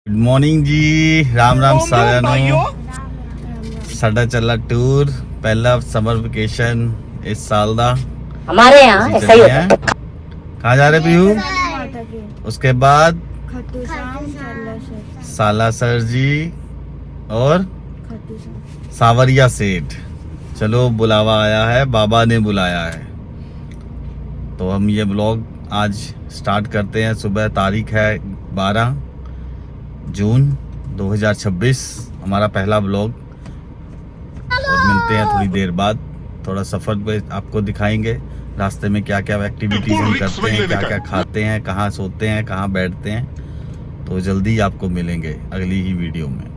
Good morning जी, राम राम साਰਿਆਂ ਨੂੰ। ਸਾਡਾ ਚੱਲਾ टूर पहला समर वेकेशन इस साल दा हमारे यहाँ ऐसा ही होता है। कहाँ जा रहे पीहू? उसके बाद सालासर जी और सावरिया सेठ। चलो बुलावा आया है, बाबा ने बुलाया है तो हम ये ब्लॉग आज स्टार्ट करते हैं। सुबह तारीख है 12 जून 2026, हमारा पहला ब्लॉग। और मिलते हैं थोड़ी देर बाद। थोड़ा सफ़र पे आपको दिखाएंगे रास्ते में क्या क्या एक्टिविटीज हम करते हैं, क्या क्या खाते हैं, कहाँ सोते हैं, कहाँ बैठते हैं। तो जल्दी आपको मिलेंगे अगली ही वीडियो में।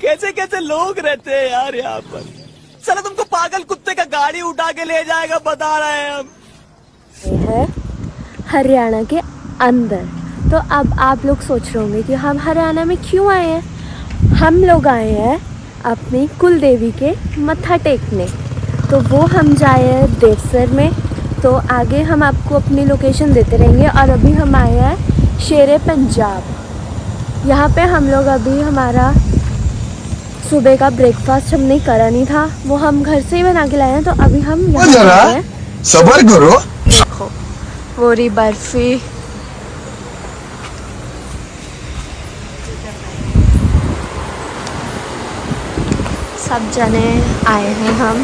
कैसे कैसे लोग रहते हैं यार यहाँ पर। चलो तुमको पागल कुत्ते का गाड़ी उठा के ले जाएगा, बता रहे हैं हम। ये है हरियाणा के अंदर। तो अब आप लोग सोच रहे होंगे कि हम हरियाणा में क्यों आए हैं। हम लोग आए हैं अपनी कुल देवी के मत्था टेकने। तो वो हम जाए हैं देवसर में। तो आगे हम आपको अपनी लोकेशन देते रहेंगे। और अभी हम आए हैं शेरे पंजाब। यहाँ पे हम लोग अभी हमारा सुबह का ब्रेकफास्ट हमने करा नहीं था, वो हम घर से ही बना के लाए हैं। तो अभी हम यहाँ हैं। सबर करो। देखो वो रही बर्फी। सब जने आए हैं हम।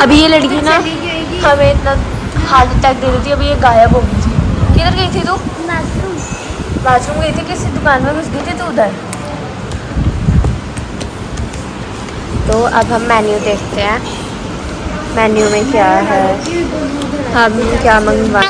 अभी ये लड़की ना हमें इतना हार्ट अटैक दे रही थी, अभी ये गायब हो गई थी। किधर गई थी तू? बाथरूम गई थी, किसी दुकान में घुस गई थी तू उधर। तो अब हम मेन्यू देखते हैं, मेन्यू में क्या है, हम क्या मंगवा।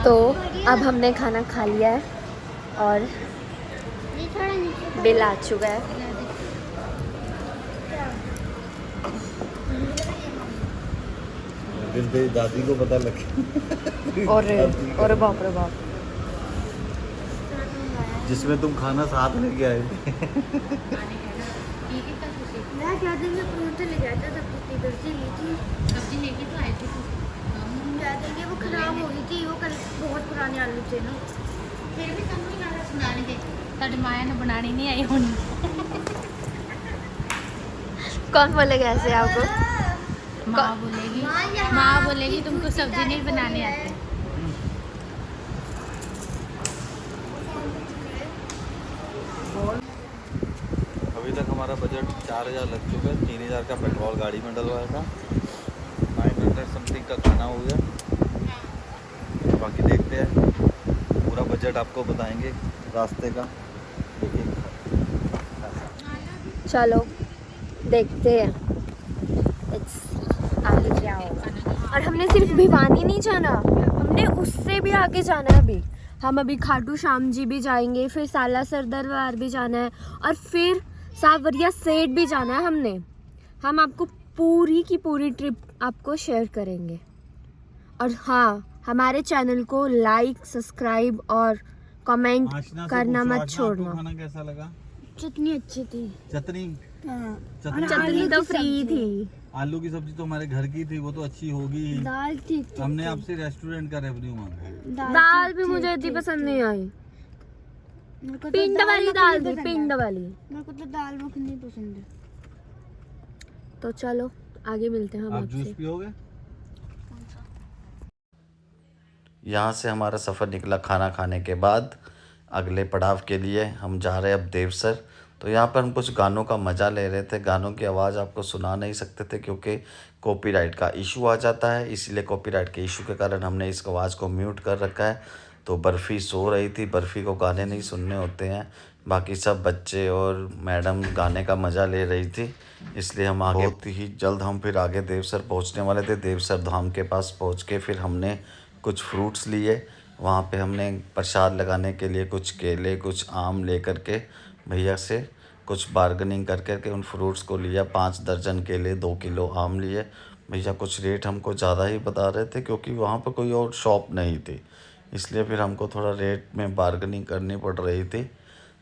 तो अब हमने खाना खा लिया है और बिल आ चुका है। तेरी दादी को पता लग और बाप रे बाप, जिसमें तुम खाना साथ लेके आए थे। वो खराब हो गई थी, वो कल बहुत पुराने आलू थे ना। फिर भी तुम नहीं गाना सुनाने दे, तेरी माया ने बनानी नहीं आई होनी। कौन बोलेगा ऐसे आपको? माँ बोलेगी तुमको सब्जी नहीं बनाने आते। अभी तक हमारा बजट 4000 लग चुका है। 3000 का पेट्रोल गाड़ी में डलवाया था, 900 समथिंग का खाना हो गया। बाकी देखते हैं, पूरा बजट आपको बताएंगे रास्ते का। देखिए चलो देखते हैं आगे क्या होगा। और हमने सिर्फ भिवानी नहीं जाना, हमने उससे भी आगे जाना है। अभी हम अभी खाटू श्याम जी भी जाएंगे, फिर सालासर दरबार भी जाना है और फिर सावरिया सेठ भी जाना है हमने। हम आपको पूरी की पूरी ट्रिप आपको शेयर करेंगे। और हाँ, हमारे चैनल को लाइक, सब्सक्राइब और कमेंट करना मत छोड़ना। खाना कैसा लगा? चटनी अच्छी थी। चटनी चटनी तो फ्री थी। आलू की सब्जी तो हमारे घर की थी, वो तो अच्छी होगी। दाल ठीक थी। हमने आपसे रेस्टोरेंट का रेवेन्यू मांगा। दाल भी मुझे इतनी पसंद नहीं आई। पिंड वाली दाल थी, पिंड वाली। मेरे को तो दाल मखनी पसंद है। तो चलो आगे मिलते हैं हम आप आपसे। जूस पियोगे? यहाँ से हमारा सफ़र निकला खाना खाने के बाद अगले पड़ाव के लिए हम जा रहे हैं अब देवसर। तो यहाँ पर हम कुछ गानों का मज़ा ले रहे थे। गानों की आवाज़ आपको सुना नहीं सकते थे क्योंकि कॉपीराइट का इशू आ जाता है, इसीलिए कॉपीराइट के इशू के कारण हमने इस आवाज़ को म्यूट कर रखा है। तो बर्फ़ी सो रही थी, बर्फ़ी को गाने नहीं सुनने होते हैं, बाकी सब बच्चे और मैडम गाने का मज़ा ले रही थी, इसलिए हम आगे बहुत ही जल्द हम फिर आगे देवसर पहुंचने वाले थे। देवसर धाम के पास पहुंच के फिर हमने कुछ फ्रूट्स लिए। वहाँ पे हमने प्रसाद लगाने के लिए कुछ केले कुछ आम लेकर के भैया से कुछ बार्गेनिंग कर कर के उन फ्रूट्स को लिया। 5 दर्जन केले 2 किलो आम लिए। भैया कुछ रेट हमको ज़्यादा ही बता रहे थे क्योंकि वहाँ पर कोई और शॉप नहीं थी, इसलिए फिर हमको थोड़ा रेट में बार्गेनिंग करनी पड़ रही थी।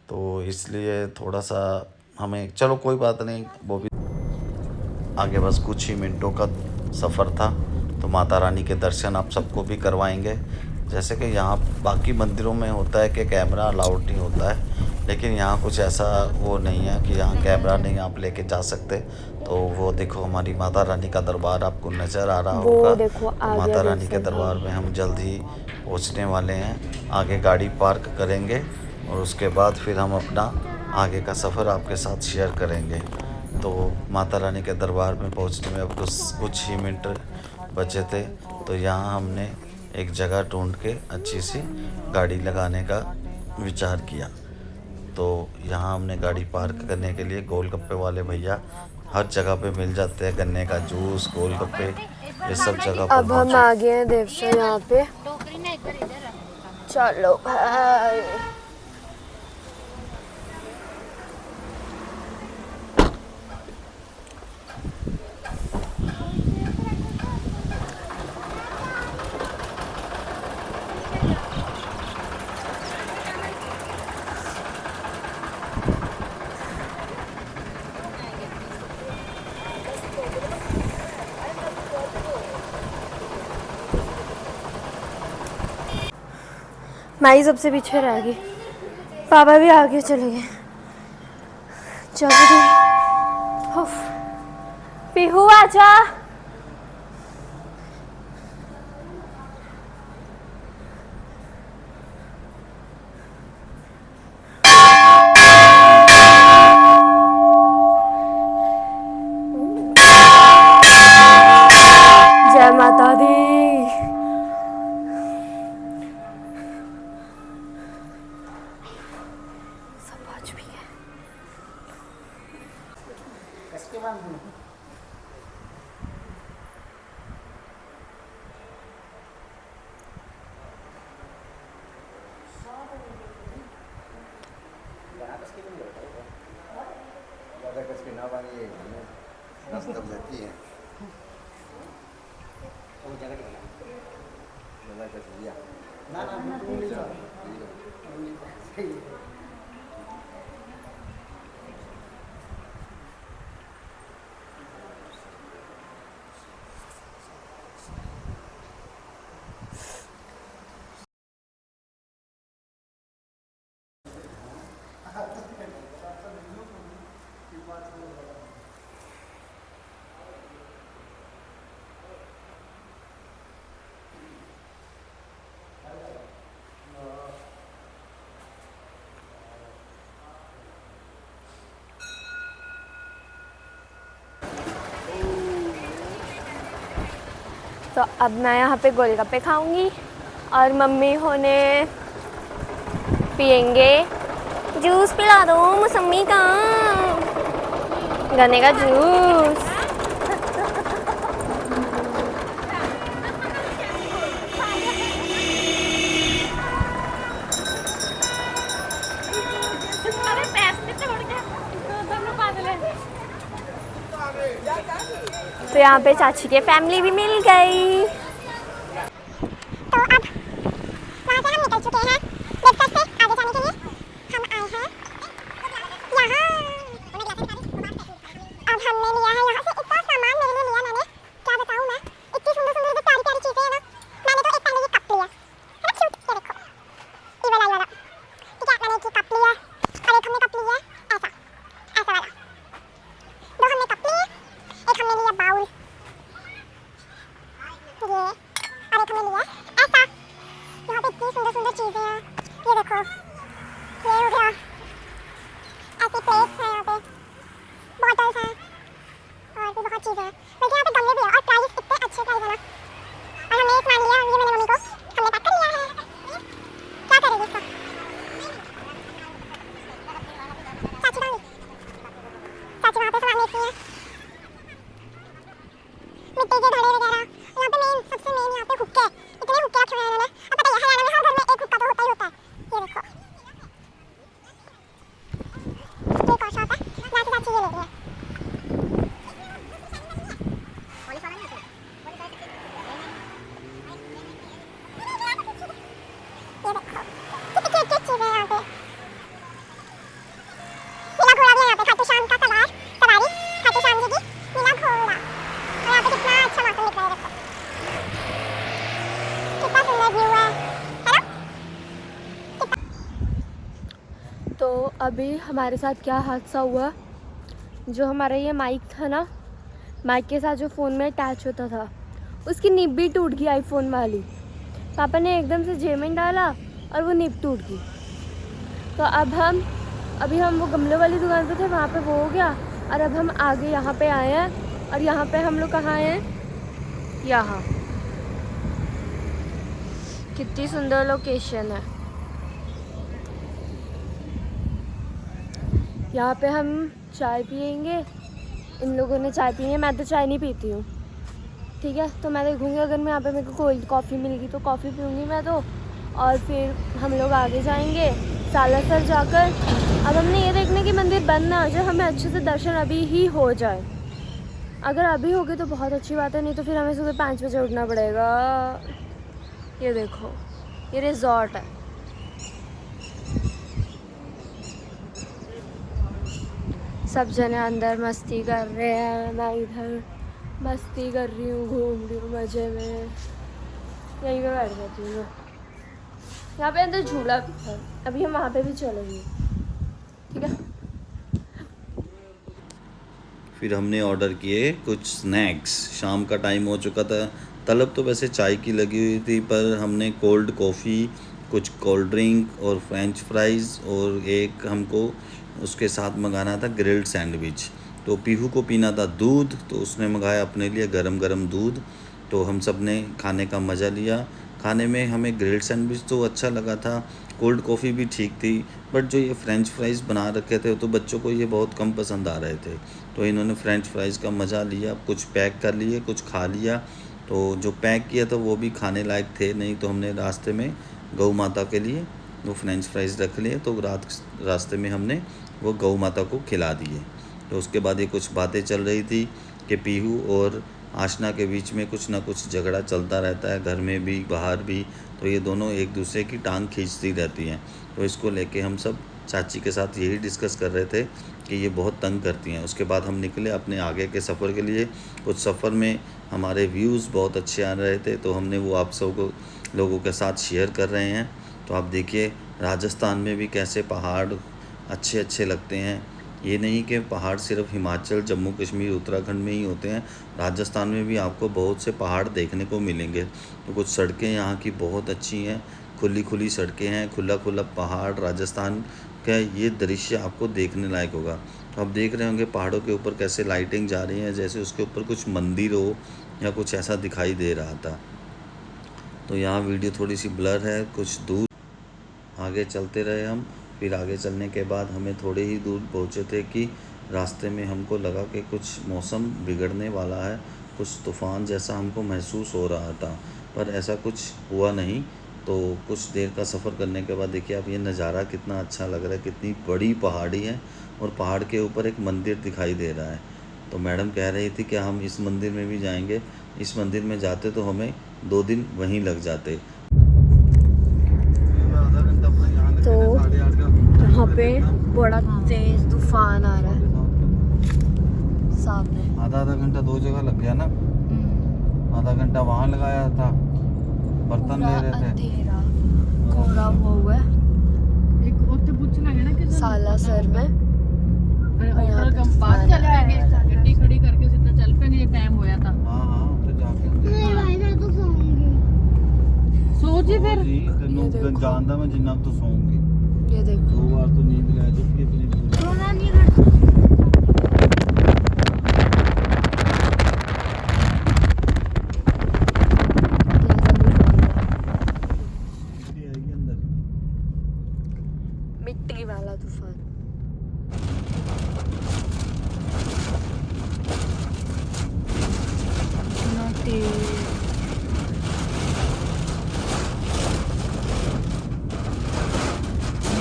तो इसलिए थोड़ा सा हमें, चलो कोई बात नहीं, वो भी आगे बस कुछ ही मिनटों का सफ़र था। तो माता रानी के दर्शन आप सबको भी करवाएंगे। जैसे कि यहाँ बाकी मंदिरों में होता है कि कैमरा अलाउड नहीं होता है, लेकिन यहाँ कुछ ऐसा वो नहीं है कि यहाँ कैमरा नहीं आप लेके जा सकते। तो वो देखो हमारी माता रानी का दरबार आपको नज़र आ रहा होगा। देखो तो माता रानी के दरबार में हम जल्द ही पहुँचने वाले हैं। आगे गाड़ी पार्क करेंगे और उसके बाद फिर हम अपना आगे का सफ़र आपके साथ शेयर करेंगे। तो माता रानी के दरबार में पहुंचने में अब कुछ ही मिनट बचे थे। तो यहाँ हमने एक जगह ढूंढ के अच्छी सी गाड़ी लगाने का विचार किया। तो यहाँ हमने गाड़ी पार्क करने के लिए, गोलगप्पे वाले भैया हर जगह पे मिल जाते हैं, गन्ने का जूस गोलगप्पे ये सब जगह पर। अब हम आ गए हैं देवसर यहाँ पे। टोकरी ना इधर इधर रख। चलो भाई। माई सबसे पीछे रह गई, पापा भी आगे चले गए। चलो पीहू आजा। जय माता दी। तो अब मैं यहाँ पे गोलगप्पे खाऊंगी और मम्मी होने पियेंगे जूस। पिला दो मौसमी का, गन्ने का जूस। तो यहाँ पे चाची के फैमिली भी मिल गई। तो अब वहाँ से हम निकल चुके हैं देवसर से आगे जाने के लिए। हम आए हैं यहाँ। अब हमने लिया है यहाँ से इतना सामान मेरे लिए लिया मैंने, क्या बताऊँ मैं। इतनी सुंदर सुंदर जो प्यारी प्यारी चीज़ें हैं ना। मैंने तो एक पहले ये कप लिया है ना, क्यूट, ये देखो ये वाला ठीक है। मैंने एक कप लिया और एक हमने कप लिया ऐसा ऐसा वाला। दो हमने कप लिए, एक हमने लिया बाउल, अभी हमारे साथ क्या हादसा हुआ, जो हमारा ये माइक था ना, माइक के साथ जो फ़ोन में अटैच होता था, उसकी निब भी टूट गई आईफोन वाली। पापा ने एकदम से जेब में डाला और वो निब टूट गई। तो अभी हम वो गमले वाली दुकान पे थे, वहाँ पे वो हो गया। और अब हम आगे यहाँ पे आए हैं, और यहाँ पे हम लोग कहाँ आए हैं, यहाँ। कितनी सुंदर लोकेशन है। यहाँ पे हम चाय पियेंगे। इन लोगों ने चाय पी है, मैं तो चाय नहीं पीती हूँ, ठीक है। तो मैं देखूँगी अगर मैं यहाँ पे मेरे को कोल्ड कॉफ़ी मिल गई तो कॉफ़ी पीऊँगी मैं तो। और फिर हम लोग आगे जाएंगे सालासर जाकर। अब हमने ये देखने की मंदिर बंद ना हो जाए, हमें अच्छे से दर्शन अभी ही हो जाए। अगर अभी हो गए तो बहुत अच्छी बात है, नहीं तो फिर हमें सुबह 5 बजे उठना पड़ेगा। ये देखो, ये रिजॉर्ट है। सब जने अंदर मस्ती कर रहे हैं, मैं इधर मस्ती कर रही हूँ, घूम रही हूँ मज़े में। यहीं पे बैठ जाती हूँ मैं। यहाँ पे अंदर झूला भी है, अभी हम वहाँ पे भी चलेंगे, ठीक है। फिर हमने ऑर्डर किए कुछ स्नैक्स। शाम का टाइम हो चुका था। तलब तो वैसे चाय की लगी हुई थी, पर हमने कोल्ड कॉफ़ी, कुछ कोल्ड ड्रिंक और फ्रेंच फ्राइज़, और एक हमको उसके साथ मंगाना था ग्रिल्ड सैंडविच। तो पीहू को पीना था दूध, तो उसने मंगाया अपने लिए गरम गरम दूध। तो हम सब ने खाने का मज़ा लिया। खाने में हमें ग्रिल्ड सैंडविच तो अच्छा लगा था, कोल्ड कॉफ़ी भी ठीक थी, बट जो ये फ्रेंच फ्राइज़ बना रखे थे तो बच्चों को ये बहुत कम पसंद आ रहे थे। तो इन्होंने फ्रेंच फ्राइज़ का मज़ा लिया, कुछ पैक कर लिए, कुछ खा लिया। तो जो पैक किया था वो भी खाने लायक थे नहीं, तो हमने रास्ते में गौ माता के लिए वो फ्रेंच फ्राइज़ रख लिए। तो रास्ते में हमने वो गौ माता को खिला दिए। तो उसके बाद ये कुछ बातें चल रही थी कि पीहू और आशना के बीच में कुछ ना कुछ झगड़ा चलता रहता है, घर में भी बाहर भी। तो ये दोनों एक दूसरे की टांग खींचती रहती हैं। तो इसको लेके हम सब चाची के साथ यही डिस्कस कर रहे थे कि ये बहुत तंग करती हैं। उसके बाद हम निकले अपने आगे के सफ़र के लिए। कुछ सफ़र में हमारे व्यूज़ बहुत अच्छे आ रहे थे, तो हमने वो आप सब लोगों के साथ शेयर कर रहे हैं। तो आप देखिए राजस्थान में भी कैसे पहाड़ अच्छे अच्छे लगते हैं। ये नहीं कि पहाड़ सिर्फ हिमाचल, जम्मू कश्मीर, उत्तराखंड में ही होते हैं, राजस्थान में भी आपको बहुत से पहाड़ देखने को मिलेंगे। तो कुछ सड़कें यहाँ की बहुत अच्छी हैं, खुली खुली सड़कें हैं, खुला खुला पहाड़। राजस्थान का ये दृश्य आपको देखने लायक होगा। तो आप देख रहे होंगे पहाड़ों के ऊपर कैसे लाइटिंग जा रही है, जैसे उसके ऊपर कुछ मंदिर हो या कुछ ऐसा दिखाई दे रहा था। तो यहाँ वीडियो थोड़ी सी ब्लर है। कुछ दूर आगे चलते रहे हम। फिर आगे चलने के बाद हमें थोड़े ही दूर पहुँचे थे कि रास्ते में हमको लगा कि कुछ मौसम बिगड़ने वाला है, कुछ तूफ़ान जैसा हमको महसूस हो रहा था, पर ऐसा कुछ हुआ नहीं। तो कुछ देर का सफ़र करने के बाद देखिए आप ये नज़ारा कितना अच्छा लग रहा है, कितनी बड़ी पहाड़ी है और पहाड़ के ऊपर एक मंदिर दिखाई दे रहा है। तो मैडम कह रही थी कि हम इस मंदिर में भी जाएंगे। इस मंदिर में जाते तो हमें 2 दिन वहीं लग जाते। तो यहाँ पे बड़ा तेज तूफान आ रहा है सामने। आधा घंटा 2 जगह लग गया ना। आधा घंटा वहाँ लगाया था, बर्तन ले रहे थे। अंधेरा कोहरा हुआ है सालासर में। होटल कम पास चले आएंगे, गड्डी खड़ी करके सीधा चल पेंगे। ये टाइम होया था। हाँ तो जाके मैं तो सोऊंगी। सो जी फिर तेन जानदा मैं जिन्ना तो सोऊंगी। ये देखो 2 बार तो नींद ले चुकी है इतनी। सोना नहीं करता। मिट्टी वाला तूफान।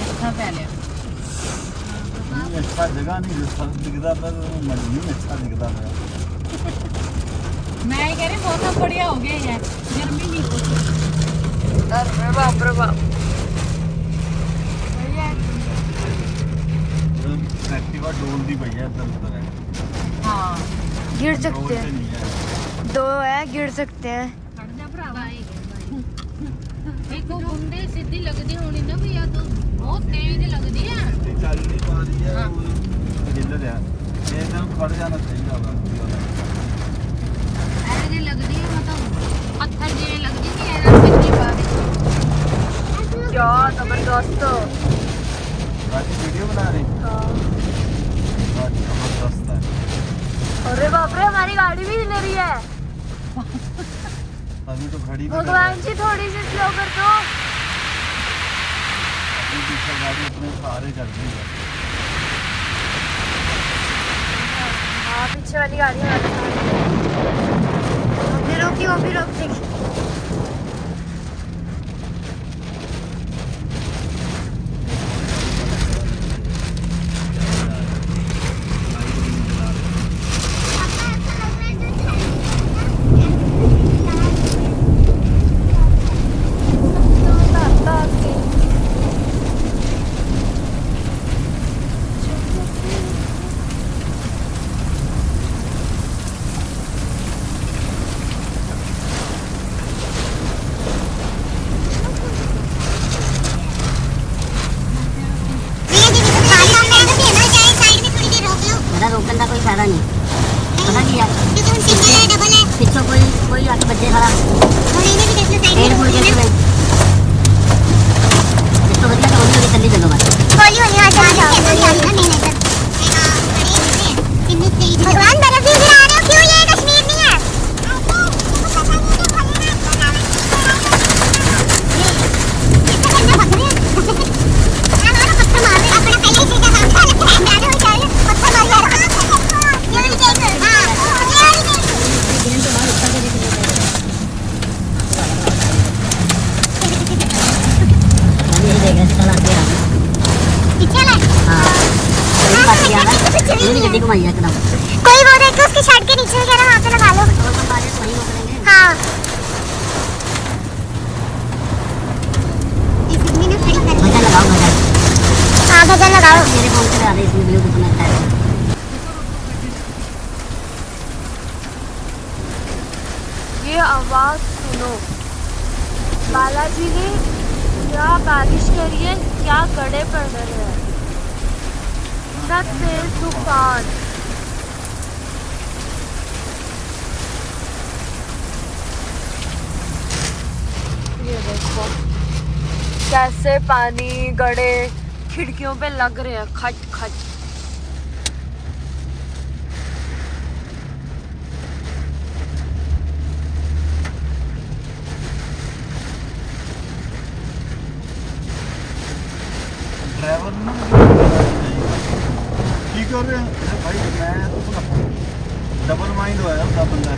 अच्छा पहले अच्छा जगह नहीं दिखता था, नहीं अच्छा दिखता था। मैं ये कह रही मौसम बढ़िया हो गया है, गर्मी नहीं होती। अरे बाप रे बाप। एक्टिवा डोलती पई है इधर उधर है। हाँ गिर सकते रोड से हैं, नहीं है। 2 है, गिर सकते हैं। एक गुंडे सीधी लगदी होनी ना भैया। तो ਬਹੁਤ ਤੇਜ਼ ਲੱਗਦੀ ਹੈ। ਚੱਲ ਨਹੀਂ ਪਾ ਰਹੀ ਹੈ ਹਿੱਲ ਰਿਹਾ ਇਹਨਾਂ ਨੂੰ ਖੜ ਜਾਣਾ ਚਾਹੀਦਾ ਵਾ ਐਵੇਂ ਦੀ ਲੱਗਦੀ ਹੈ ਮਤਲਬ ਪੱਥਰ ਜਿਹੇ ਲੱਗਦੀ ਕਿ ਇਹਨਾਂ ਨੂੰ ਕਿੰਨੀ ਪਾ ਰਹੀ। क्या जबरदस्त। आज वीडियो बना रही आज जबरदस्त है अरे बाप रे हमारी गाड़ी भी हिल रही है। अभी तो घड़ी भी भगवान जी थोड़ी सी स्लो कर दो। अपनी पीछे गाड़ी अपने सहारे कर दी है हाँ पीछे वाली गाड़ी रोकी वो भी रोक देखी। रोकने का कोई फायदा नहीं पता क्या पीछे कोई आके बच्चे खड़ा पेड़ फूल के इसको बढ़िया तो होली चली चलो बस भगवान बर्फ भी गिरा रहे हो क्यों? ये कश्मीर नहीं है। गड्डी घुमाइए एकदम कोई वो देखो उसकी शर्ट के नीचे वगैरह वहाँ पे लगा लो। हाँ भजन लगाओ भजन हाँ भजन लगाओ। मेरे फोन से लगा दे इसमें ब्लूटूथ कनेक्ट है ये आवाज सुनो बालाजी ने क्या बारिश करी है क्या गड़े पड़ रहे हैं इतना तेज तूफान। ये देखो कैसे पानी गड़े खिड़कियों पे लग रहे हैं खट खट। ड्राइवर ने ठीक कर रहे हैं भाई मैं तो डबल माइंड होया ਉਹਦਾ ਬੰਦਾ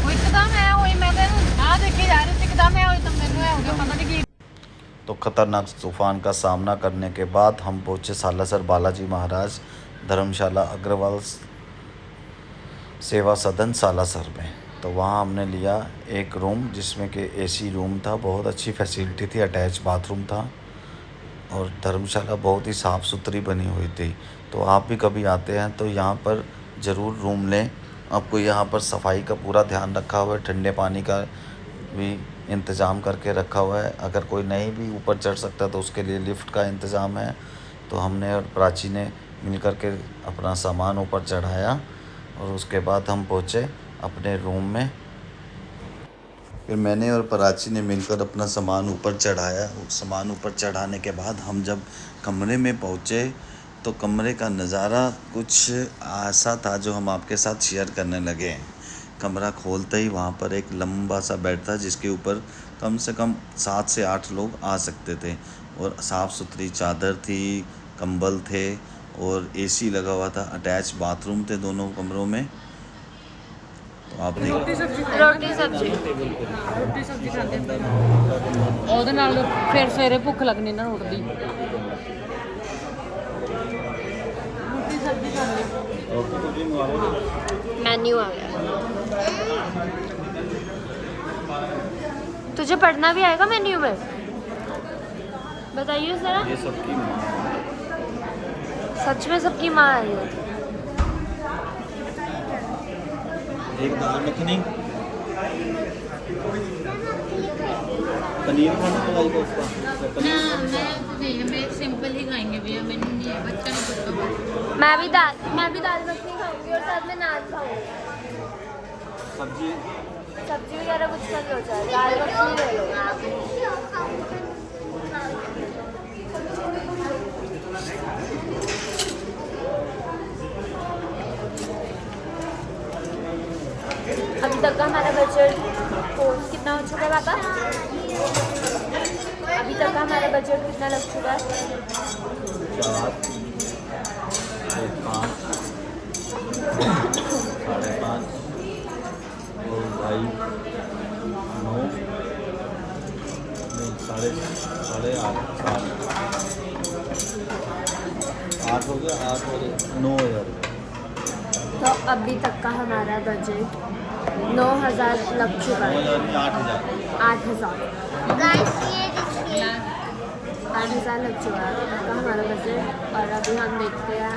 ਉਹ ਇੱਕਦਮ ਹੈ ਹੋਈ ਮੈਂ ਤੈਨੂੰ ਆ ਦੇਖੇ ਜਾ ਰਹੀ ਸੀ ਇੱਕਦਮ ਹੈ ਹੋਈ ਤਾਂ ਮੈਨੂੰ ਇਹ ਹੋ ਗਿਆ ਪਤਾ नहीं कि तो खतरनाक तूफान का सामना करने के बाद हम पहुंचे सालासर बालाजी महाराज धर्मशाला अग्रवाल सेवा सदन सालासर में। तो वहाँ हमने लिया एक रूम जिसमें कि एसी रूम था, बहुत अच्छी फैसिलिटी थी, अटैच बाथरूम था और धर्मशाला बहुत ही साफ़ सुथरी बनी हुई थी। तो आप भी कभी आते हैं तो यहाँ पर ज़रूर रूम लें। आपको यहाँ पर सफाई का पूरा ध्यान रखा हुआ है, ठंडे पानी का भी इंतज़ाम करके रखा हुआ है। अगर कोई नहीं भी ऊपर चढ़ सकता तो उसके लिए लिफ्ट का इंतज़ाम है। तो हमने और प्राची ने मिल कर के अपना सामान ऊपर चढ़ाया और उसके बाद हम पहुँचे अपने रूम में। फिर मैंने और प्राची ने मिलकर अपना सामान ऊपर चढ़ाया। सामान ऊपर चढ़ाने के बाद हम जब कमरे में पहुँचे तो कमरे का नज़ारा कुछ ऐसा था जो हम आपके साथ शेयर करने लगे। कमरा खोलते ही वहाँ पर एक लंबा सा बेड था जिसके ऊपर कम से कम 7 से 8 लोग आ सकते थे और साफ़ सुथरी चादर थी, कंबल थे और एसी लगा हुआ था। अटैच बाथरूम थे दोनों कमरों में। तो आप देख रोटी सब्जी खाते ਉਹਦੇ ਨਾਲ ਫਿਰ ਸਵੇਰੇ ਭੁੱਖ ਲੱਗਣੀ ਨਾ ਉੱਠਦੀ ਰੋਟੀ ਸਬਜ਼ੀ ਖਾਂਦੇ मेन्यू आ गया। तुझे पढ़ना भी आएगा मेन्यू में? बताइए जरा। ये सबकी माँ, सच में सबकी माँ है ये। एक दाल मखनी पनीर खाना मलाई कोफ्ता ना मैं नहीं मैं सिंपल ही खाएंगे भैया मैंने नहीं है बच्चा नहीं करता मैं भी दाल मखनी खाऊंगी और साथ में नान खाऊंगी। सब्जी सब्जी वगैरह कुछ नहीं हो जाए, दाल मखनी ले लो। अभी तक का हमारा बजट कितना हो चुका है पापा? अभी तक का हमारा बजट कितना लग चुका है? 4 5 5.5 और भाई 9 नहीं 8.5 8 हो गया 8 और 9,000 तो अभी तक का हमारा बजट 9,000 लग चुका है। 8,000 8,000 8,000 लग चुका है अभी तक का हमारा बजट। और अभी हम देखते हैं,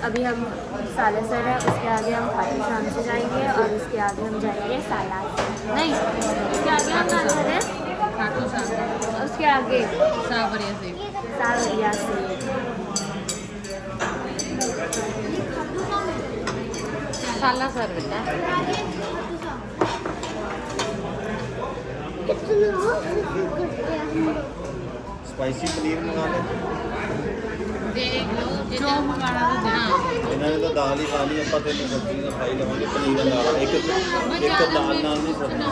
अभी हम सालासर है, उसके आगे हम खाटू श्याम से जाएंगे और उसके आगे हम जाएंगे सालार नहीं, उसके आगे हम कहाँ जा रहे हैं? खाटू श्याम उसके आगे सावरिया से सावरिया से। साला सर बेटा स्पाइसी पनीर मंगा ले। देख लो जो मंगाना तो हाँ इन्होंने तो दाल ही खा ली, ਆਪਾਂ तीन सब्जियां खाई लवांगे पनीर मंगा एक दाल नाल नहीं सब्जी।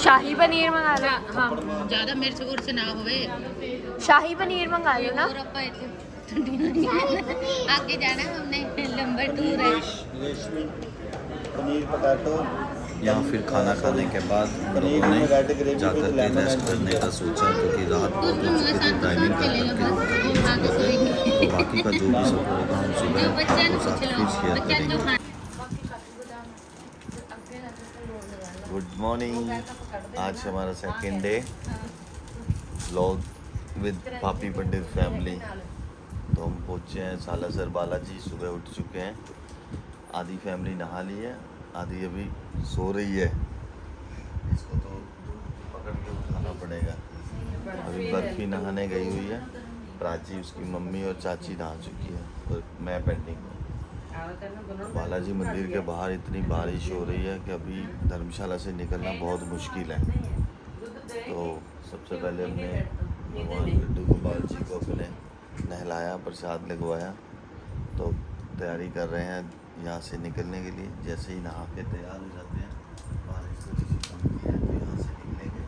शाही पनीर मंगा लो। हाँ ज़्यादा मिर्च गुर्च ना होवे शाही पनीर मंगा लो ना। और ਆਪਾਂ ਇੱਥੇ आगे जाना हमने लंबा टूर है रेशमी पनीर पटाटो यहाँ फिर खाना खाने के बाद हम लोगों ने जाकर के रेस्ट करने का सोचा, क्योंकि रात बहुत हो चुकी थी, टाइमिंग कर करके तो बाकी का जो भी सब होगा हम सुबह आपके साथ फिर शेयर करेंगे। गुड मॉर्निंग, आज हमारा सेकेंड डे व्लॉग विद पापी पंडित फैमिली। तो हम पहुँचे हैं सालासर बालाजी, सुबह उठ चुके हैं। आधी फैमिली नहा ली है, आधी अभी सो रही है। इसको तो पकड़ के उठाना पड़ेगा। अभी बर्फी नहाने गई हुई है, प्राची उसकी मम्मी और चाची नहा चुकी है और मैं पेंडिंग हूँ। बालाजी मंदिर के बाहर इतनी बारिश हो रही है कि अभी धर्मशाला से निकलना बहुत मुश्किल है। तो सबसे पहले हमने भगवान लड्डू गोपाल जी को अपने नहलाया, प्रसाद लगवाया। तो तैयारी कर रहे हैं यहाँ से निकलने के लिए। जैसे ही नहा के तैयार हो जाते हैं, बारिश थोड़ी सी कमती है तो यहाँ से निकलेंगे,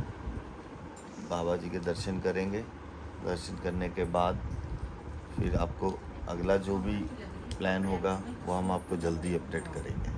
बाबा जी के दर्शन करेंगे। दर्शन करने के बाद फिर आपको अगला जो भी प्लान होगा वो हम आपको जल्दी अपडेट करेंगे।